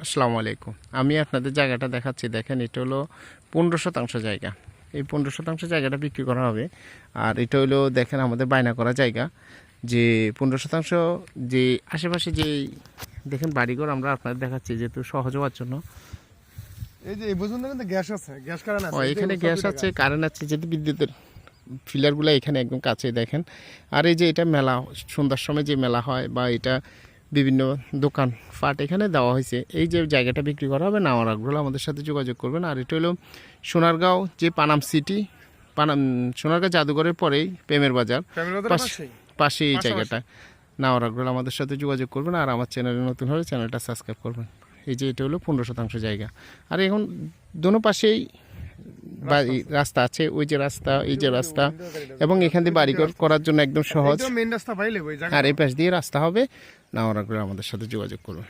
আসসালামু আলাইকুম। আমি আপনাদের জায়গাটা দেখাচ্ছি। দেখেন, এটা হলো 15% জায়গা। এই 15% জায়গাটা বিক্রি করা হবে। আর এটা হলো দেখেন আমাদের বায়না করা জায়গা, যে 15% যে আশেপাশে যে দেখেন বাড়িঘর আমরা আপনাদের দেখাচ্ছি, যেহেতু সহজ হওয়ার জন্য। এই যে এই পর্যন্ত কিন্তু গ্যাস আছে, গ্যাস কারেন্ট আছে, এখানে গ্যাস আছে, কারেন্ট আছে, যেহেতু বিদ্যুতের ফিলারগুলো এখানে একদম কাছে দেখেন। আর এই যে এটা মেলা, সন্ধ্যার সময় যে মেলা হয়, বা এটা বিভিন্ন দোকান ফাট এখানে দেওয়া হয়েছে। এই যে জায়গাটা বিক্রি করা হবে, নেওয়ার আগ্রহ আমাদের সাথে যোগাযোগ করবেন। আর এটা হলো সোনারগাঁও, যে পানাম সিটি, সোনারগাঁও জাদুঘরের পরেই প্রেমের বাজার পাশে এই জায়গাটা। নেওয়ার আগ্রহ আমাদের সাথে যোগাযোগ করবেন। আর আমার চ্যানেলে নতুন হলে চ্যানেলটা সাবস্ক্রাইব করবেন। এই যে এটা হলো 15% জায়গা। আর এখন দোনো পাশেই রাস্তা আছে, ওই যে রাস্তা, এই যে রাস্তা, এবং এখান দিয়ে বাড়িঘর করার জন্য একদম সহজ। আর এই পাশ দিয়ে রাস্তা হবে। নেওয়ার আগ্রহ আমাদের সাথে যোগাযোগ করুন।